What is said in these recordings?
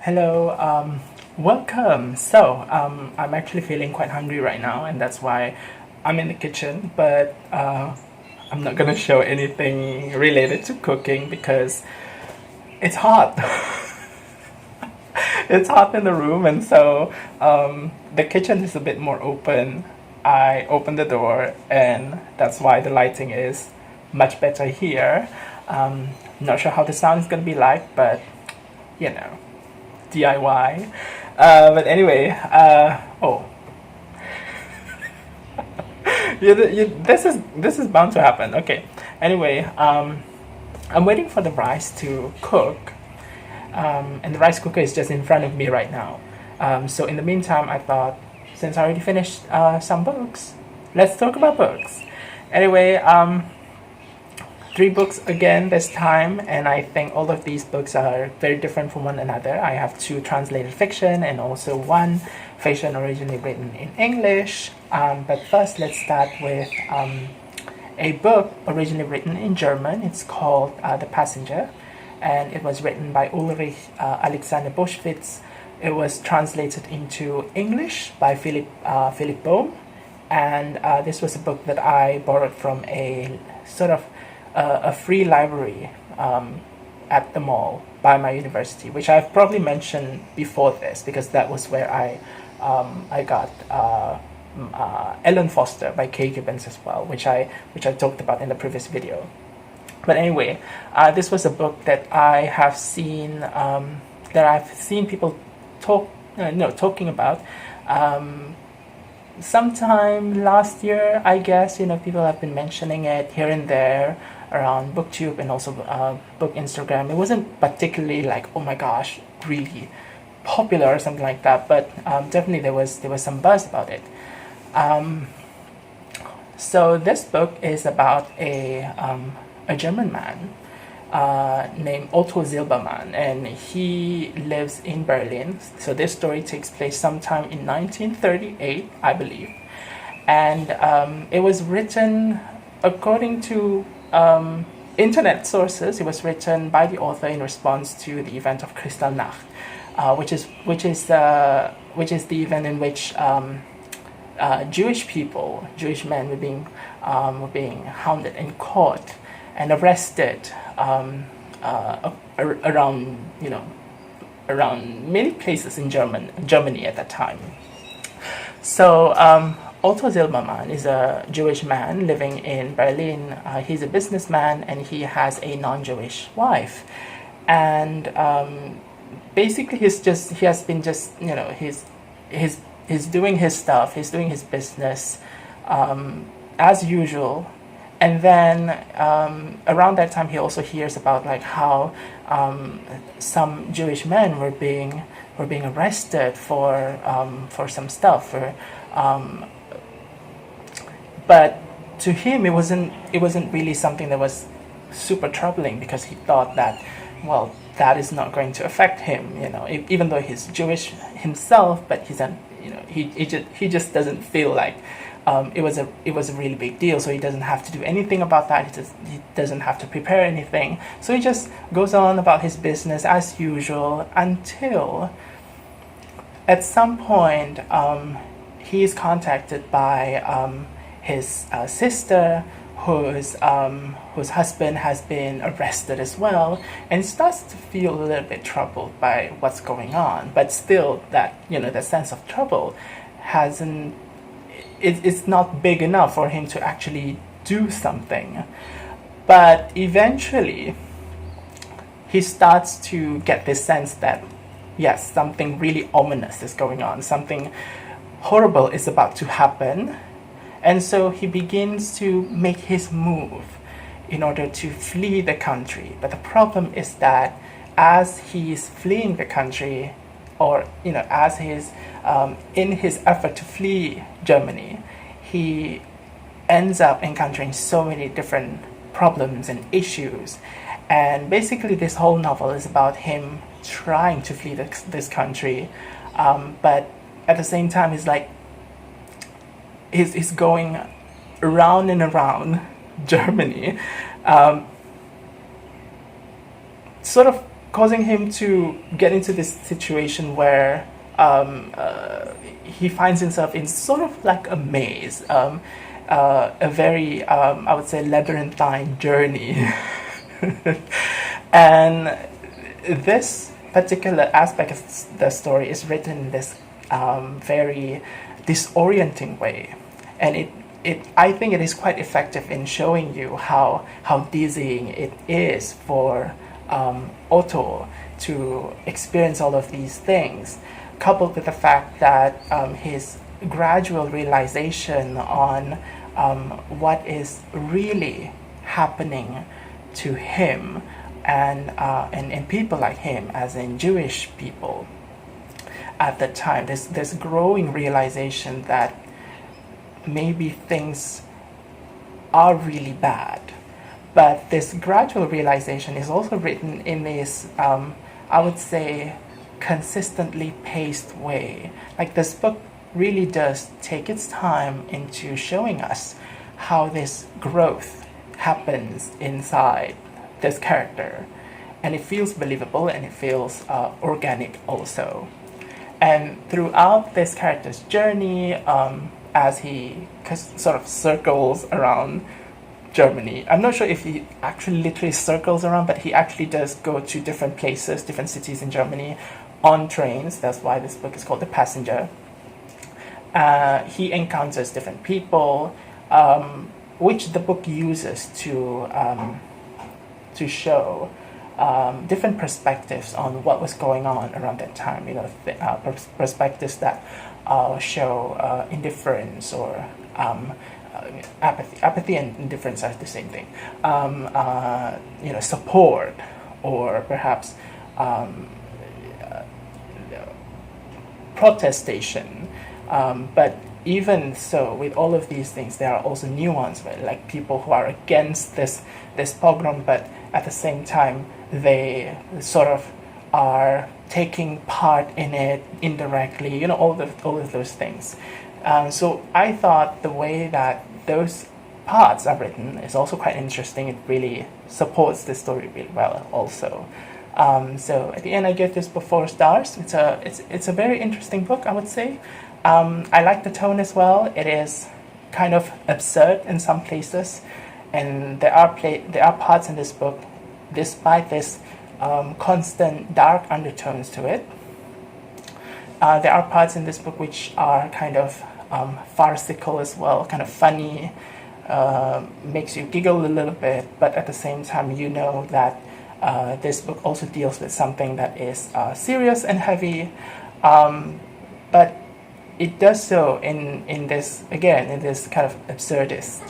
Hello, welcome. I'm actually feeling quite hungry right now, and that's why I'm in the kitchen, but I'm not gonna show anything related to cooking because it's hot. It's hot in the room, and so the kitchen is a bit more open. I opened the door, and that's why the lighting is much better here. Not sure how the sound is gonna be like, but you know. DIY. But anyway, oh, this is bound to happen. Okay. Anyway, I'm waiting for the rice to cook, and the rice cooker is just in front of me right now. So in the meantime, I thought since I already finished some books, let's talk about books. Anyway, 3 books again this time, and I think all of these books are very different from one another. I have 2 translated fiction and also 1 fiction originally written in English. But first, let's start with a book originally written in German. It's called The Passenger, and it was written by Ulrich Alexander Boschwitz. It was translated into English by Philip Boehm, and this was a book that I borrowed from a sort of a free library at the mall by my university, which I've probably mentioned before this because that was where I got Ellen Foster by Kaye Gibbons as well, which I talked about in the previous video. But anyway, this was a book that I have seen people talking about. Sometime last year, I guess, people have been mentioning it here and there around BookTube and also Book Instagram. It wasn't particularly like, oh my gosh, really popular or something like that, but definitely there was some buzz about it. So this book is about a German man named Otto Silbermann, and he lives in Berlin. So this story takes place sometime in 1938, I believe, and it was written according to internet sources. It was written by the author in response to the event of Kristallnacht, which is the event in which Jewish men were being hounded in court and arrested around many places in Germany at that time. So Otto Silbermann is a Jewish man living in Berlin. He's a businessman and he has a non-Jewish wife, and basically he's doing his stuff. He's doing his business as usual. And then around that time, he also hears about like how some Jewish men were being arrested for some stuff. But to him, it wasn't really something that was super troubling because he thought that, well, that is not going to affect him. Even though he's Jewish himself, but he just doesn't feel like. It was a really big deal, so he doesn't have to do anything about that. He doesn't have to prepare anything. So he just goes on about his business as usual until at some point he is contacted by his sister, whose husband has been arrested as well, and starts to feel a little bit troubled by what's going on. But still, that sense of trouble hasn't. It's not big enough for him to actually do something. But eventually, he starts to get this sense that, yes, something really ominous is going on. Something horrible is about to happen. And so he begins to make his move in order to flee the country. But the problem is that as he is fleeing the country, or as he's in his effort to flee Germany, he ends up encountering so many different problems and issues. And basically this whole novel is about him trying to flee this country, but at the same time he's going around and around Germany, sort of causing him to get into this situation where he finds himself in sort of like a maze, a very, I would say, labyrinthine journey. And this particular aspect of the story is written in this very disorienting way, and I think it is quite effective in showing you how dizzying it is for Otto to experience all of these things, coupled with the fact that his gradual realization on what is really happening to him and people like him, as in Jewish people at the time. There's growing realization that maybe things are really bad. But this gradual realization is also written in this, I would say, consistently paced way. Like, this book really does take its time into showing us how this growth happens inside this character. And it feels believable, and it feels organic also. And throughout this character's journey, as he sort of circles around Germany. I'm not sure if he actually literally circles around, but he actually does go to different places, different cities in Germany on trains. That's why this book is called The Passenger. He encounters different people, which the book uses to show different perspectives on what was going on around that time. You know, perspectives that show indifference or apathy. Apathy and indifference are the same thing. Support, or perhaps protestation. But even so, with all of these things, there are also nuance, right? Like people who are against this pogrom, but at the same time, they sort of are taking part in it indirectly. You know, all of those things. So I thought the way that those parts are written is also quite interesting. It really supports the story really well also. So at the end, I give this book 4 stars. It's a very interesting book, I would say. I like the tone as well. It is kind of absurd in some places, and there are parts in this book, despite this constant dark undertones to it. There are parts in this book which are kind of farcical as well, kind of funny, makes you giggle a little bit, but at the same time, you know that this book also deals with something that is serious and heavy, but it does so in this kind of absurdist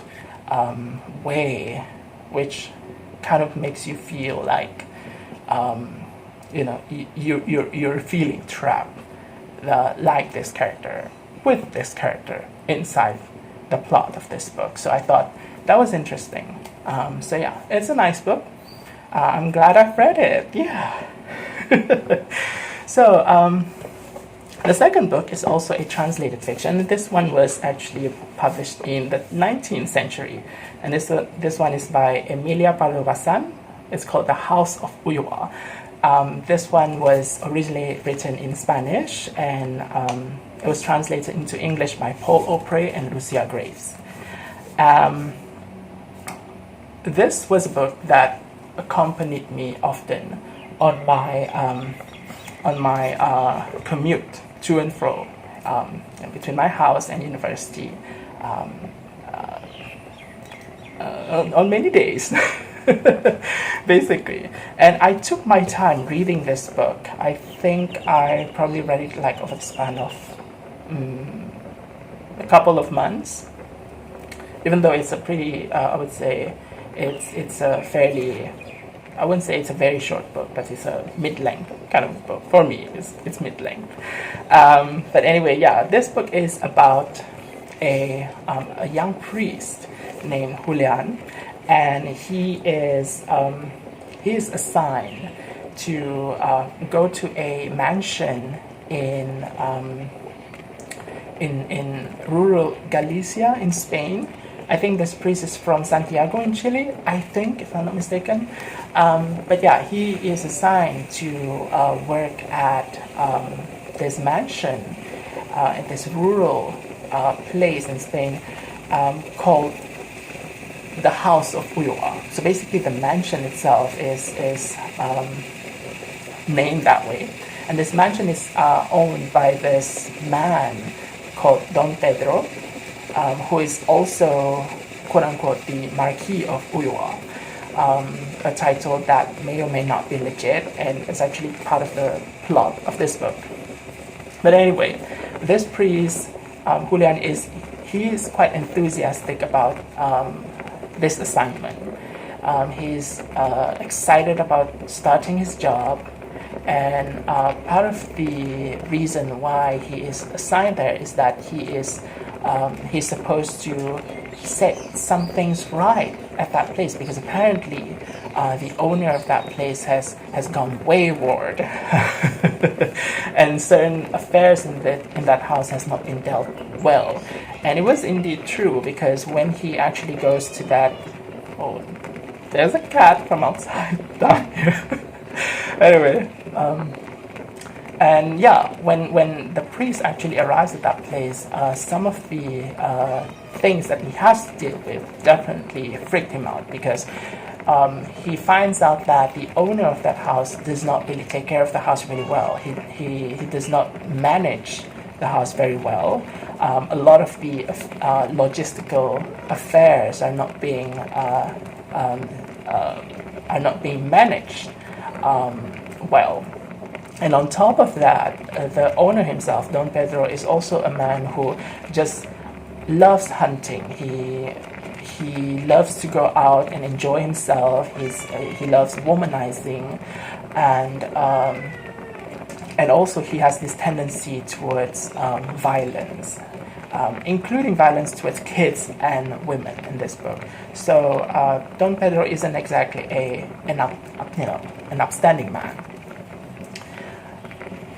way, which kind of makes you feel like you're feeling trapped, like this character, with this character inside the plot of this book. So I thought that was interesting. So yeah, it's a nice book. I'm glad I've read it. Yeah. So the second book is also a translated fiction. This one was actually published in the 19th century, and this one is by Emilia Pardo Bazán. It's called The House of Ulloa. This one was originally written in Spanish, and it was translated into English by Paul O'Prey and Lucia Graves. This was a book that accompanied me often on my commute to and fro between my house and university on many days. Basically. And I took my time reading this book. I think I probably read it like over the span of a couple of months, even though it's a pretty I would say it's a fairly, I wouldn't say it's a very short book, but it's a mid-length kind of book. For me, it's mid-length. But anyway, yeah, this book is about a young priest named Julian, and he is assigned to go to a mansion in rural Galicia in Spain. I think this priest is from Santiago in Chile, I think, if I'm not mistaken. But yeah, he is assigned to work at this mansion in this rural place in Spain called the House of Ulloa. So basically, the mansion itself is named that way, and this mansion is owned by this man called Don Pedro, who is also, quote unquote, the Marquis of Ulloa. A title that may or may not be legit, and it's actually part of the plot of this book. But anyway, this priest, Julian, is quite enthusiastic about this assignment. He's excited about starting his job, and part of the reason why he is assigned there is that he's supposed to set some things right at that place, because apparently the owner of that place has gone wayward and certain affairs in that house has not been dealt well. And it was indeed true, because when he actually goes to that, oh, there's a cat from outside down here. Anyway, and yeah, when the priest actually arrives at that place, some of the things that he has to deal with definitely freaked him out, because he finds out that the owner of that house does not really take care of the house really well. He does not manage the house very well. A lot of the logistical affairs are not being managed well. And on top of that, the owner himself, Don Pedro, is also a man who just loves hunting. He loves to go out and enjoy himself. He loves womanizing, and also he has this tendency towards violence, including violence towards kids and women in this book. So Don Pedro isn't exactly an upstanding man.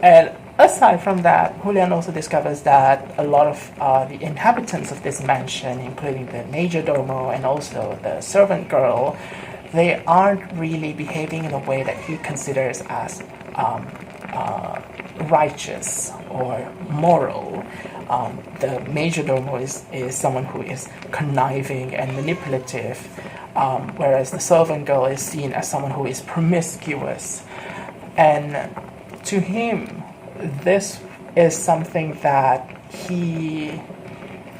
And aside from that, Julian also discovers that a lot of the inhabitants of this mansion, including the major domo and also the servant girl, they aren't really behaving in a way that he considers as righteous or moral. The major domo is someone who is conniving and manipulative, whereas the servant girl is seen as someone who is promiscuous. And to him, this is something that he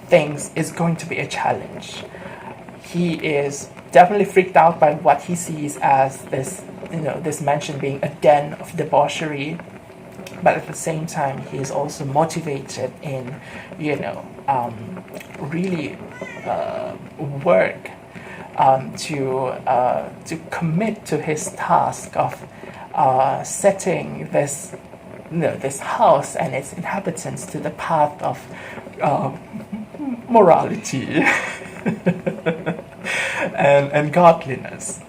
thinks is going to be a challenge. He is definitely freaked out by what he sees as this mansion being a den of debauchery, but at the same time, he is also motivated in, really work to commit to his task of setting this house and its inhabitants to the path of morality and godliness.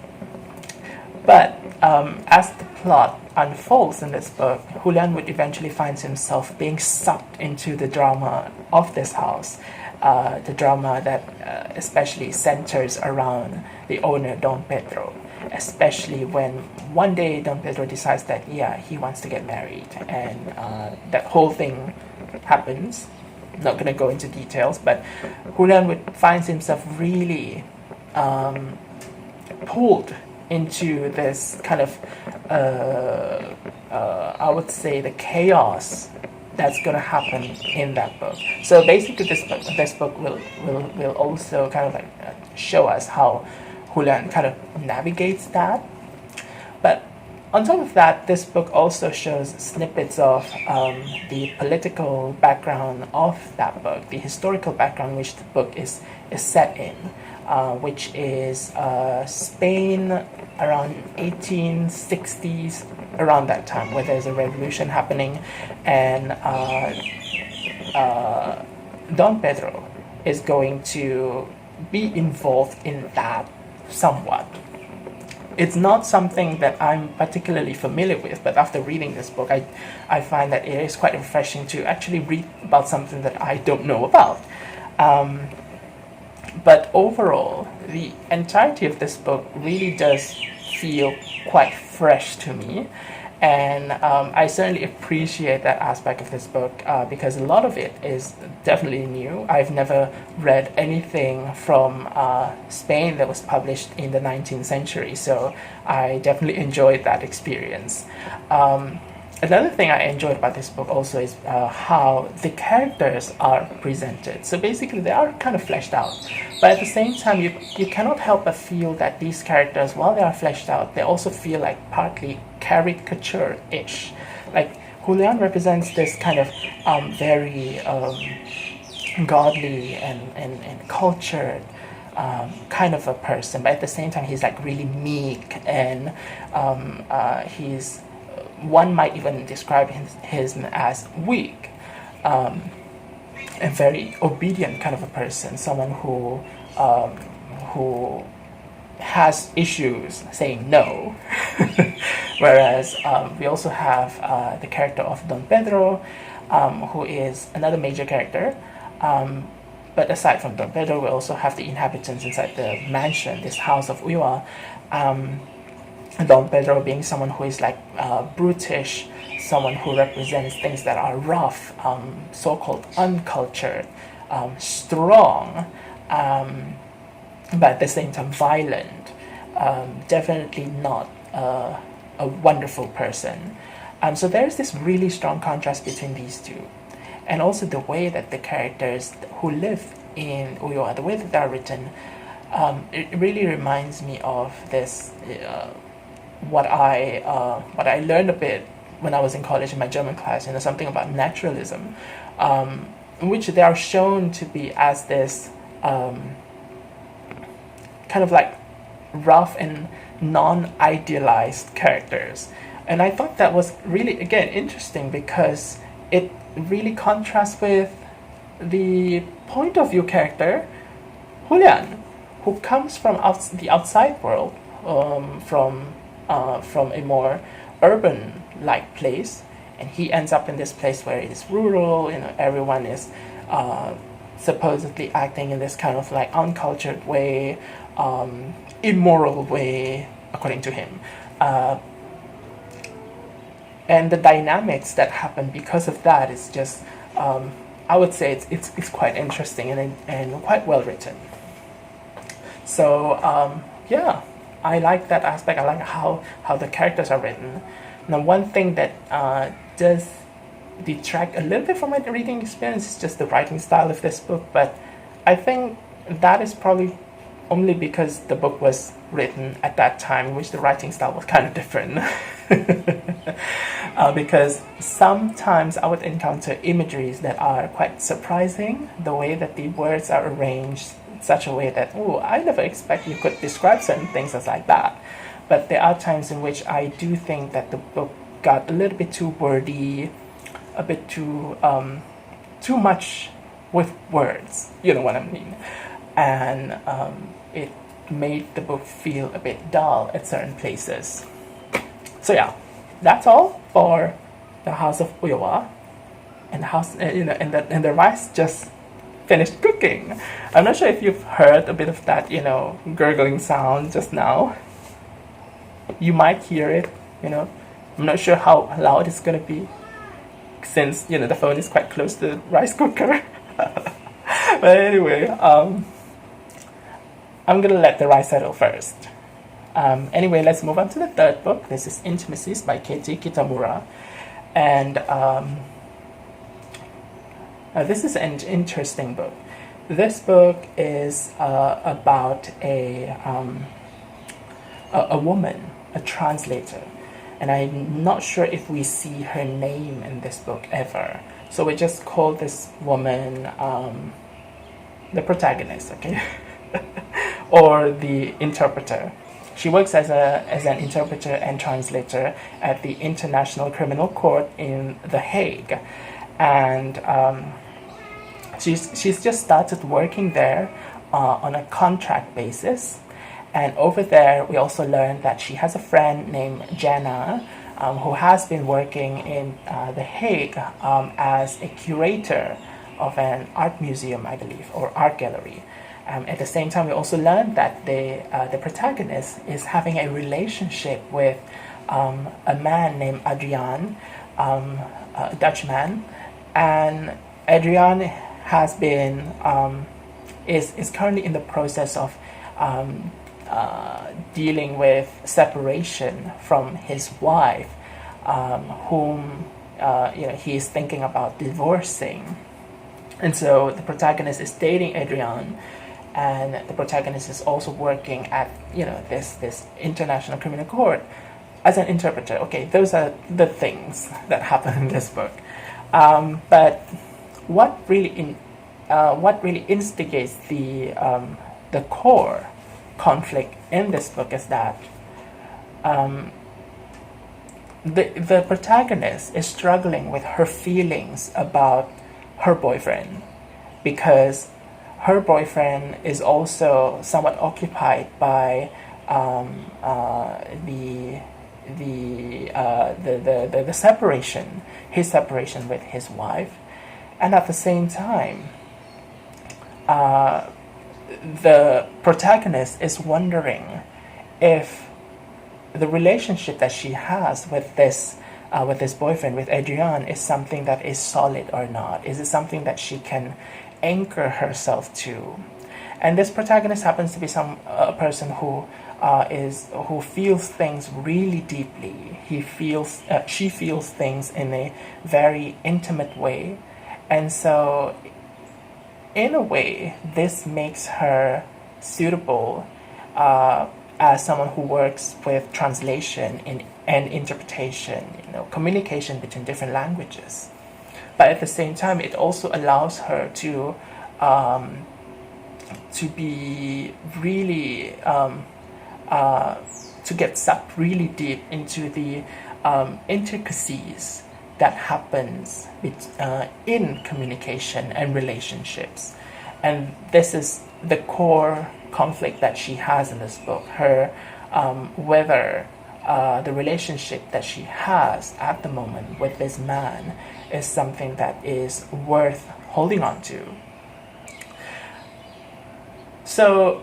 But as the plot unfolds in this book, Julian would eventually find himself being sucked into the drama of this house, the drama that especially centers around the owner, Don Pedro. Especially when one day Don Pedro decides that, he wants to get married, and that whole thing happens. Not going to go into details, but Julian would find himself really pulled into this kind of, I would say, the chaos that's going to happen in that book. So basically, this book will also kind of show us how Julian kind of navigates that. But on top of that, this book also shows snippets of the political background of that book, the historical background which the book is set in, which is Spain around 1860s, around that time, where there's a revolution happening, and Don Pedro is going to be involved in that somewhat. It's not something that I'm particularly familiar with, but after reading this book, I find that it is quite refreshing to actually read about something that I don't know about. But overall, the entirety of this book really does feel quite fresh to me. And I certainly appreciate that aspect of this book because a lot of it is definitely new. I've never read anything from Spain that was published in the 19th century, so I definitely enjoyed that experience. Another thing I enjoyed about this book also is how the characters are presented. So basically they are kind of fleshed out, but at the same time you cannot help but feel that these characters, while they are fleshed out, they also feel like partly caricature-ish. Like Julian represents this kind of very godly and cultured kind of a person, but at the same time he's like really meek and he's, one might even describe him as weak, a very obedient kind of a person, someone who has issues saying no. Whereas we also have the character of Don Pedro, who is another major character. But aside from Don Pedro, we also have the inhabitants inside the mansion, this House of Ulloa. Don Pedro being someone who is like brutish, someone who represents things that are rough, so-called uncultured, strong, but at the same time violent, definitely not a wonderful person. So there's this really strong contrast between these two. And also the way that the characters who live in Ulloa, the way that they're written, it really reminds me of this, what I learned a bit when I was in college in my German class, something about naturalism, in which they are shown to be as this kind of like rough and non-idealized characters. And I thought that was really, again, interesting because it really contrasts with the point of view character, Julian, who comes from the outside world, from a more urban-like place, and he ends up in this place where it is rural. Everyone is supposedly acting in this kind of like uncultured way, immoral way, according to him. And the dynamics that happen because of that is just, I would say it's quite interesting and quite well written. So yeah, I like that aspect. I like how the characters are written. Now, one thing that does detract a little bit from my reading experience is just the writing style of this book, but I think that is probably only because the book was written at that time in which the writing style was kind of different. Because sometimes I would encounter imageries that are quite surprising, the way that the words are arranged in such a way that, oh, I never expect you could describe certain things as like that. But there are times in which I do think that the book got a little bit too wordy, a bit too much with words, you know what I mean? And it made the book feel a bit dull at certain places. So yeah, that's all for the House of Ulloa, and and the rice just finished cooking. I'm not sure if you've heard a bit of that, gurgling sound just now. You might hear it, I'm not sure how loud it's gonna be, since the phone is quite close to the rice cooker. But anyway, I'm gonna let the rice settle first. Anyway, let's move on to the third book. This is Intimacies by Kitamura. And this is an interesting book. This book is about a woman, a translator. And I'm not sure if we see her name in this book ever. So we just call this woman the protagonist, okay? Or the interpreter. She works as an interpreter and translator at the International Criminal Court in The Hague, and she's just started working there on a contract basis. And over there, we also learned that she has a friend named Jana, who has been working in The Hague as a curator of an art museum, I believe, or art gallery. At the same time, we also learned that the protagonist is having a relationship with a man named Adrian, a Dutch man, and Adrian has been is currently in the process of dealing with separation from his wife, whom he is thinking about divorcing. And so the protagonist is dating Adrian, and the protagonist is also working at this international criminal court as an interpreter. Okay, those are the things that happen in this book. But what really instigates the core conflict in this book is that the protagonist is struggling with her feelings about her boyfriend, because her boyfriend is also somewhat occupied by the separation, his separation with his wife, and at the same time, the protagonist is wondering if the relationship that she has with this boyfriend, with Adrian, is something that is solid or not. Is it something that she can anchor herself to? And this protagonist happens to be a person who feels things really deeply. She feels things in a very intimate way, and so in a way, this makes her suitable as someone who works with translation and interpretation, communication between different languages. But at the same time, it also allows her to be really to get sucked really deep into the intricacies that happens in communication and relationships. And this is the core conflict that she has in this book, her whether the relationship that she has at the moment with this man is something that is worth holding on to. So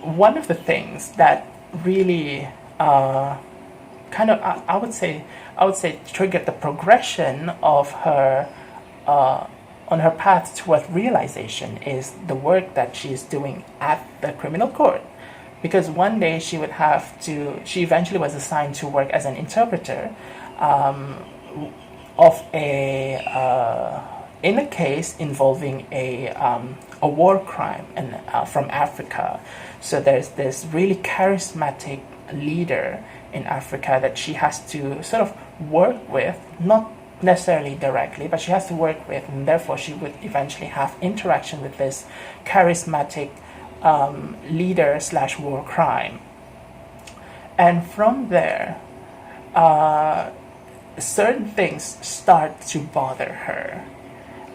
one of the things that really I would say triggered the progression of her on her path towards realization is the work that she is doing at the criminal court. Because one day she eventually was assigned to work as an interpreter in a case involving a war crime from Africa. So there's this really charismatic leader in Africa that she has to sort of work with, not necessarily directly, but she has to work with, and therefore she would eventually have interaction with this charismatic leader / war crime. And from there, certain things start to bother her.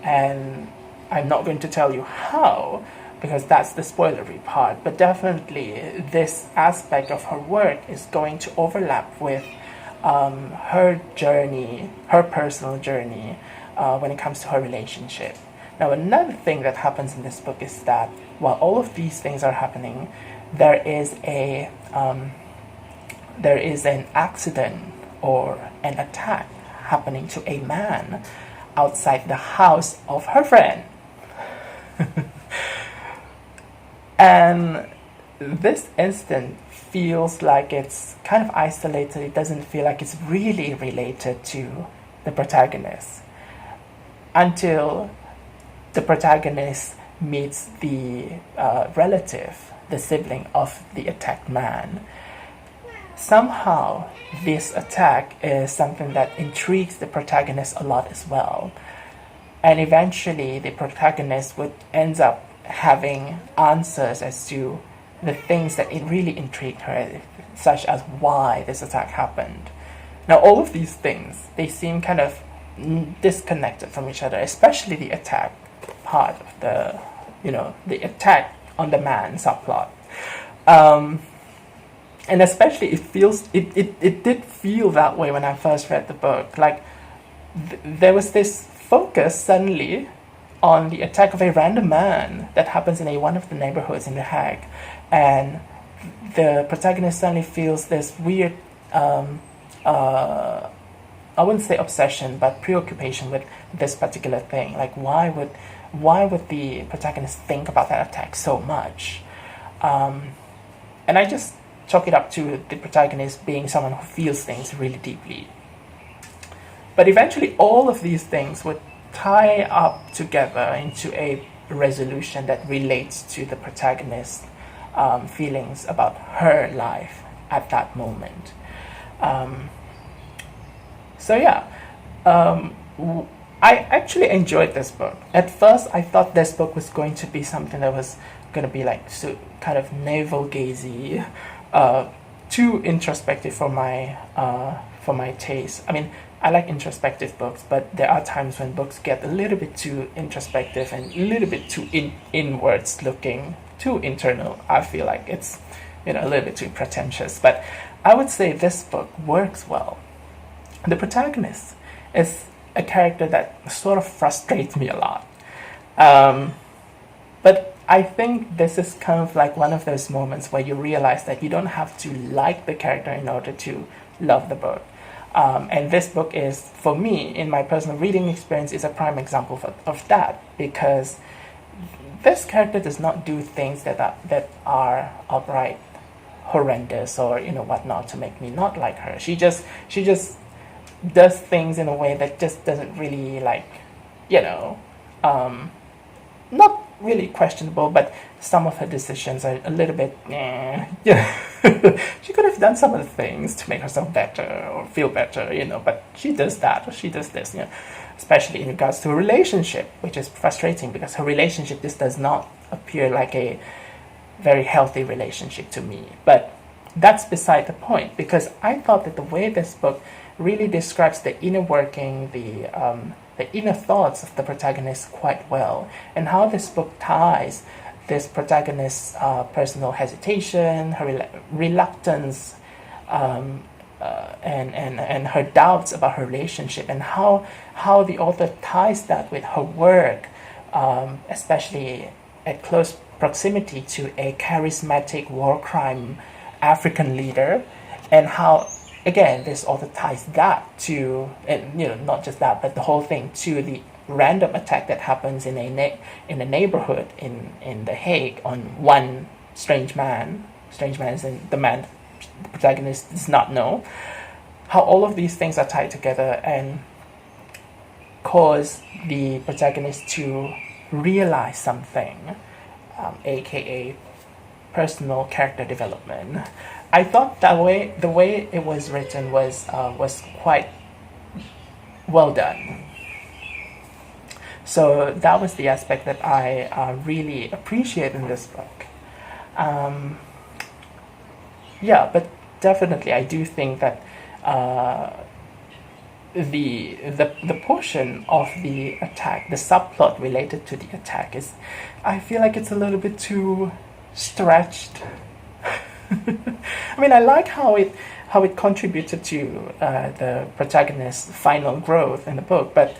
And I'm not going to tell you how, because that's the spoilery part, but definitely this aspect of her work is going to overlap with her journey, her personal journey, when it comes to her relationship. Now, another thing that happens in this book is that while all of these things are happening, there is an accident or an attack happening to a man outside the house of her friend. And this incident feels like it's kind of isolated. It doesn't feel like it's really related to the protagonist until the protagonist meets the relative, the sibling of the attacked man. Somehow, this attack is something that intrigues the protagonist a lot as well. And eventually, the protagonist ends up having answers as to the things that it really intrigued her, such as why this attack happened. Now, all of these things, they seem kind of disconnected from each other, especially the attack part of the attack on the man subplot. And especially it did feel that way when I first read the book. Like there was this focus suddenly on the attack of a random man that happens in one of the neighborhoods in The Hague, and the protagonist suddenly feels this weird, I wouldn't say obsession, but preoccupation with this particular thing. Like, why would the protagonist think about that attack so much? And I just chalk it up to the protagonist being someone who feels things really deeply. But eventually, all of these things would tie up together into a resolution that relates to the protagonist's feelings about her life at that moment. I actually enjoyed this book. At first, I thought this book was going to be something that was going to be like kind of navel-gazy, too introspective for my taste. I mean, I like introspective books, but there are times when books get a little bit too introspective and a little bit too inwards looking, too internal. I feel like it's, a little bit too pretentious. But I would say this book works well. The protagonist is a character that sort of frustrates me a lot. But I think this is kind of like one of those moments where you realize that you don't have to like the character in order to love the book. And this book is, for me, in my personal reading experience, is a prime example of that, because this character does not do things that are outright horrendous or whatnot to make me not like her. She just does things in a way that just doesn't really not really questionable, but some of her decisions are a little bit, she could have done some of the things to make herself better or feel better, but she does that or she does this, especially in regards to a relationship, which is frustrating because her relationship, this does not appear like a very healthy relationship to me. But that's beside the point, because I thought that the way this book really describes the inner working, the inner thoughts of the protagonist quite well, and how this book ties this protagonist's personal hesitation, her reluctance, and her doubts about her relationship, and how the author ties that with her work, especially at close proximity to a charismatic war crime African leader, and how, again, this author ties that to, and not just that, but the whole thing to the random attack that happens in a neighborhood in The Hague on one strange man. Strange man is the man the protagonist does not know. How all of these things are tied together and cause the protagonist to realize something, aka personal character development. I thought the way it was written was quite well done. So that was the aspect that I really appreciate in this book. But definitely I do think that the portion of the attack, the subplot related to the attack, is, I feel like it's a little bit too stretched. I mean, I like how it contributed to the protagonist's final growth in the book, but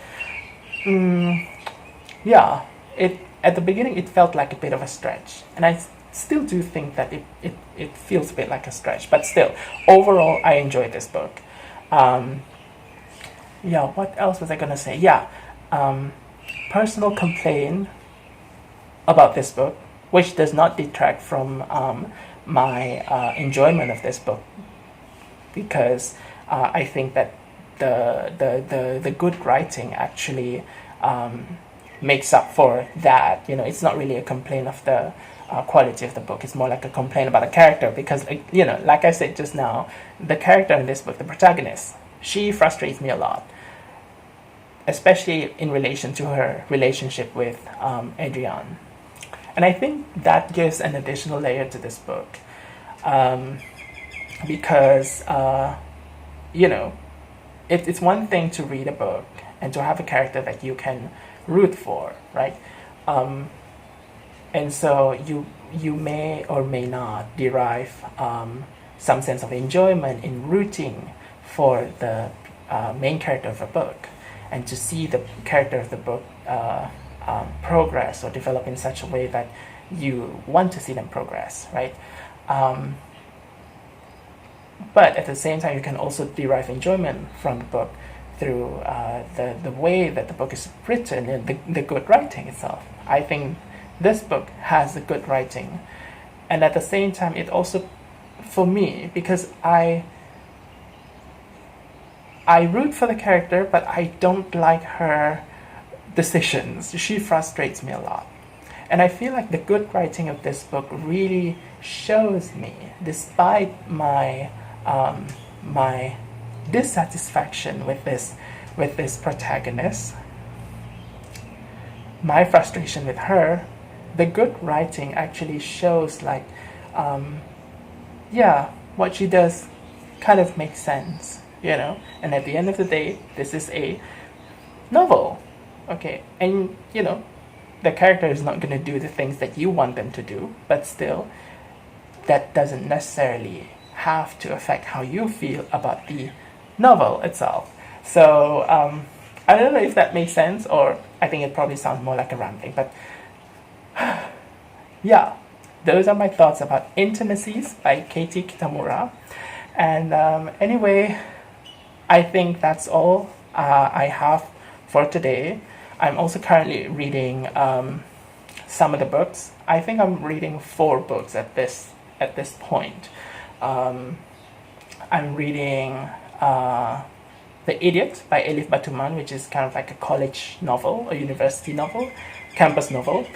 at the beginning it felt like a bit of a stretch, and I still do think that it feels a bit like a stretch, but still, overall, I enjoyed this book. What else was I gonna say? Personal complaint about this book, which does not detract from my enjoyment of this book, because I think that the good writing actually makes up for that. It's not really a complaint of the quality of the book. It's more like a complaint about a character, because like I said just now, the character in this book, the protagonist, she frustrates me a lot, especially in relation to her relationship with Adrian. And I think that gives an additional layer to this book, because it's one thing to read a book and to have a character that you can root for, right? And so you may or may not derive some sense of enjoyment in rooting for the main character of a book, and to see the character of the book progress or develop in such a way that you want to see them progress, right? But at the same time, you can also derive enjoyment from the book through the way that the book is written and the good writing itself. I think this book has the good writing, and at the same time, it also, for me, because I root for the character, but I don't like her decisions. She frustrates me a lot. And I feel like the good writing of this book really shows me, despite my my dissatisfaction with this protagonist, my frustration with her, the good writing actually shows like, yeah, what she does kind of makes sense, you know. And at the end of the day, this is a novel, okay, and you know, the character is not going to do the things that you want them to do, but still, that doesn't necessarily have to affect how you feel about the novel itself. So I don't know if that makes sense, or I think it probably sounds more like a rambling, but yeah, those are my thoughts about Intimacies by Kaye Kitamura. And anyway, I think that's all I have for today. I'm also currently reading some of the books. I think I'm reading 4 books at this point. I'm reading The Idiot by Elif Batuman, which is kind of like a college novel, a university novel, campus novel.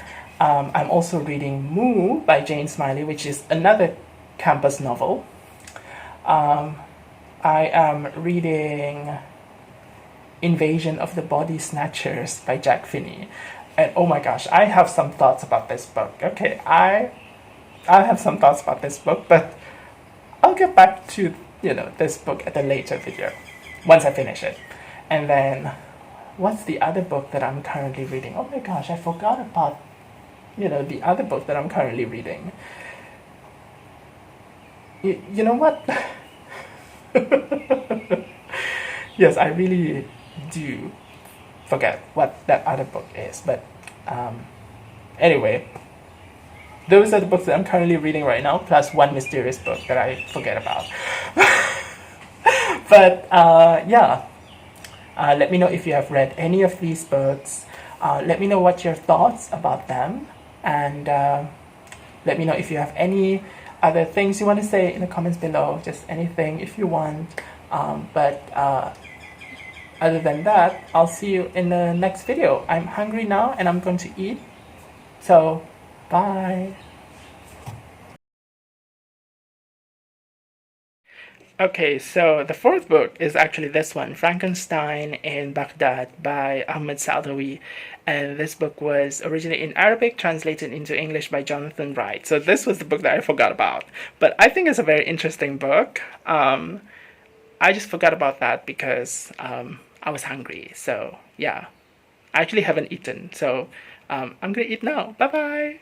I'm also reading Moo by Jane Smiley, which is another campus novel. I am reading Invasion of the Body Snatchers by Jack Finney. And oh my gosh, I have some thoughts about this book. Okay, I have some thoughts about this book, but I'll get back to, you know, this book at a later video once I finish it. And then what's the other book that I'm currently reading? Oh my gosh, I forgot about, you know, the other book that I'm currently reading. You know what? Yes, I really do forget what that other book is, but anyway, those are the books that I'm currently reading right now, plus one mysterious book that I forget about. But yeah, let me know if you have read any of these books. Let me know what your thoughts about them, and let me know if you have any other things you want to say in the comments below. Just anything if you want. But other than that, I'll see you in the next video. I'm hungry now and I'm going to eat. So, bye. Okay, so the 4th book is actually this one, Frankenstein in Baghdad by Ahmed Saadawi. And this book was originally in Arabic, translated into English by Jonathan Wright. So this was the book that I forgot about. But I think it's a very interesting book. I just forgot about that because I was hungry. So yeah, I actually haven't eaten. So I'm gonna eat now. Bye bye.